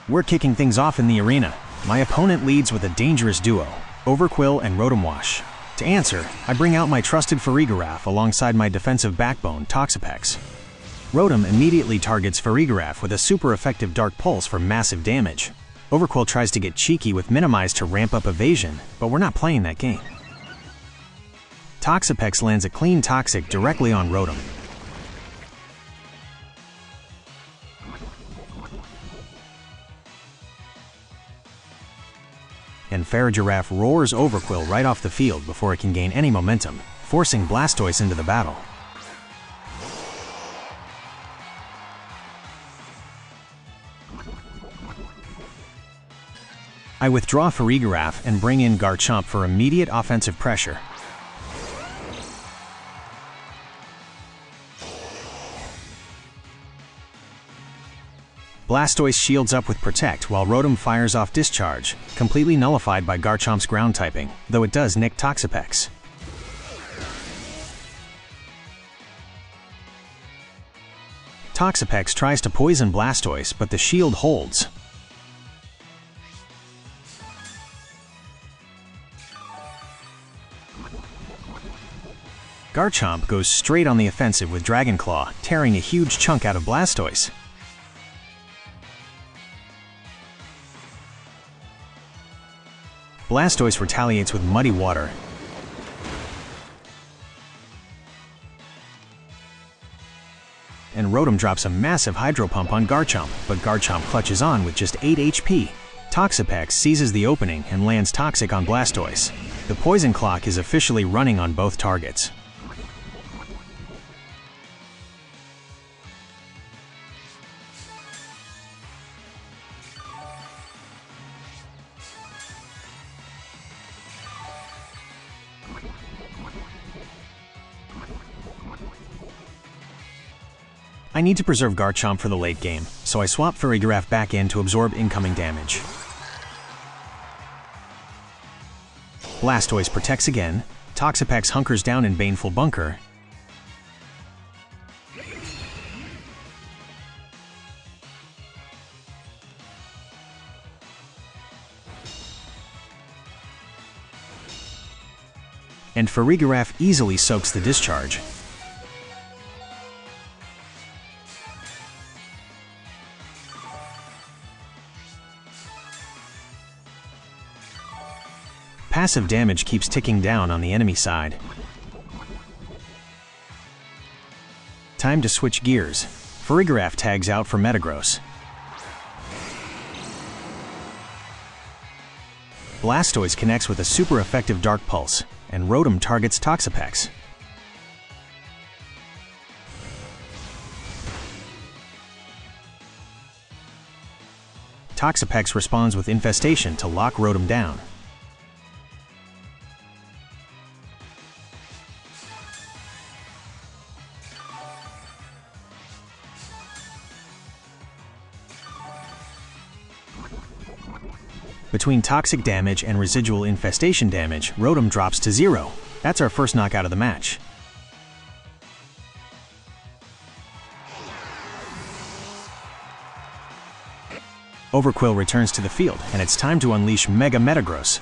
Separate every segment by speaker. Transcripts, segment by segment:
Speaker 1: We're kicking things off in the arena. My opponent leads with a dangerous duo, Overqwil and Rotom-Wash. To answer, I bring out my trusted Farigiraf alongside my defensive backbone, Toxapex. Rotom immediately targets Farigiraf with a super effective Dark Pulse for massive damage. Overqwil tries to get cheeky with Minimize to ramp up evasion, but we're not playing that game. Toxapex lands a clean Toxic directly on Rotom. And Farigiraf roars Overqwil right off the field before it can gain any momentum, forcing Blastoise into the battle. I withdraw Farigiraf and bring in Garchomp for immediate offensive pressure. Blastoise shields up with Protect while Rotom fires off Discharge, completely nullified by Garchomp's ground typing, though it does nick Toxapex. Toxapex tries to poison Blastoise, but the shield holds. Garchomp goes straight on the offensive with Dragon Claw, tearing a huge chunk out of Blastoise. Blastoise retaliates with Muddy Water. And Rotom drops a massive Hydro Pump on Garchomp, but Garchomp clutches on with just 8 HP. Toxapex seizes the opening and lands Toxic on Blastoise. The Poison Clock is officially running on both targets. I need to preserve Garchomp for the late game, so I swap Farigiraf back in to absorb incoming damage. Blastoise protects again, Toxapex hunkers down in Baneful Bunker, and Farigiraf easily soaks the Discharge. Passive damage keeps ticking down on the enemy side. Time to switch gears. Farigiraf tags out for Metagross. Blastoise connects with a super effective Dark Pulse, and Rotom targets Toxapex. Toxapex responds with Infestation to lock Rotom down. Between toxic damage and residual infestation damage, Rotom drops to 0. That's our first knockout of the match. Overqwil returns to the field, and it's time to unleash Mega Metagross.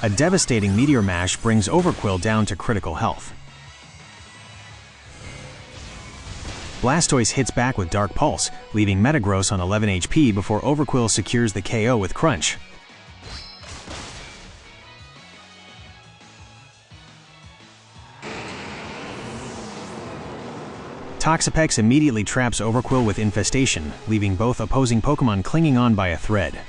Speaker 1: A devastating Meteor Mash brings Overqwil down to critical health. Blastoise hits back with Dark Pulse, leaving Metagross on 11 HP before Overqwil secures the KO with Crunch. Toxapex immediately traps Overqwil with Infestation, leaving both opposing Pokémon clinging on by a thread.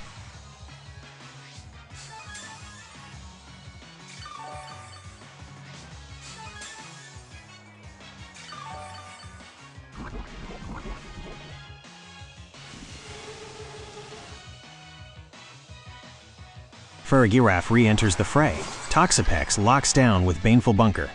Speaker 1: Farigiraf re-enters the fray. Toxapex locks down with Baneful Bunker.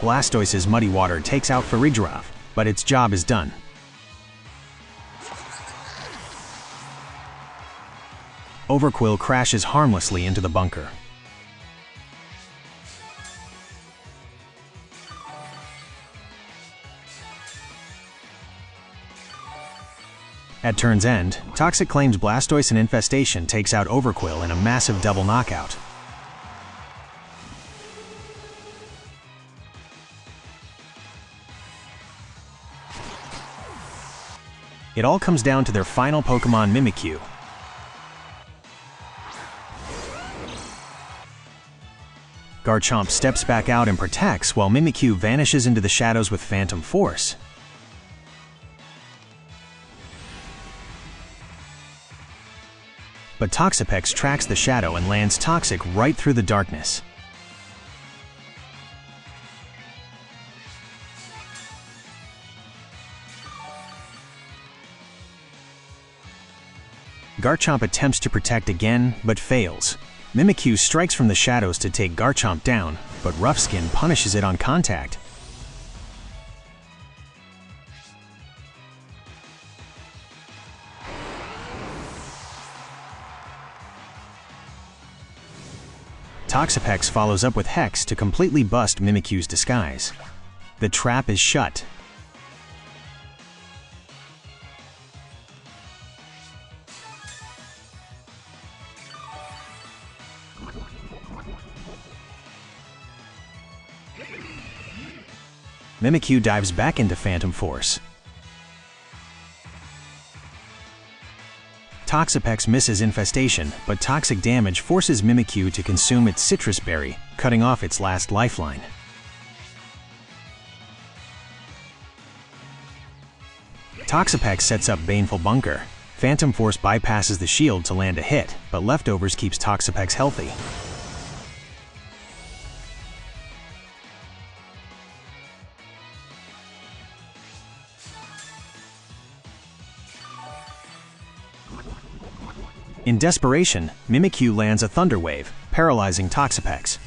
Speaker 1: Blastoise's Muddy Water takes out Farigiraf, but its job is done. Overqwil crashes harmlessly into the bunker. At turn's end, Toxic claims Blastoise and Infestation takes out Overqwil in a massive double knockout. It all comes down to their final Pokémon Mimikyu. Garchomp steps back out and protects while Mimikyu vanishes into the shadows with Phantom Force. But Toxapex tracks the shadow and lands Toxic right through the darkness. Garchomp attempts to protect again, but fails. Mimikyu strikes from the shadows to take Garchomp down, but Roughskin punishes it on contact. Toxapex follows up with Hex to completely bust Mimikyu's disguise. The trap is shut. Mimikyu dives back into Phantom Force. Toxapex misses Infestation, but toxic damage forces Mimikyu to consume its Citrus Berry, cutting off its last lifeline. Toxapex sets up Baneful Bunker. Phantom Force bypasses the shield to land a hit, but Leftovers keeps Toxapex healthy. In desperation, Mimikyu lands a Thunder Wave, paralyzing Toxapex.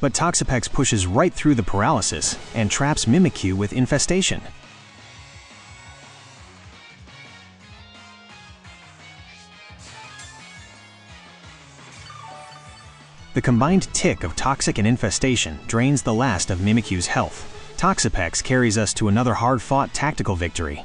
Speaker 1: But Toxapex pushes right through the paralysis and traps Mimikyu with Infestation. The combined tick of Toxic and Infestation drains the last of Mimikyu's health. Toxapex carries us to another hard-fought tactical victory.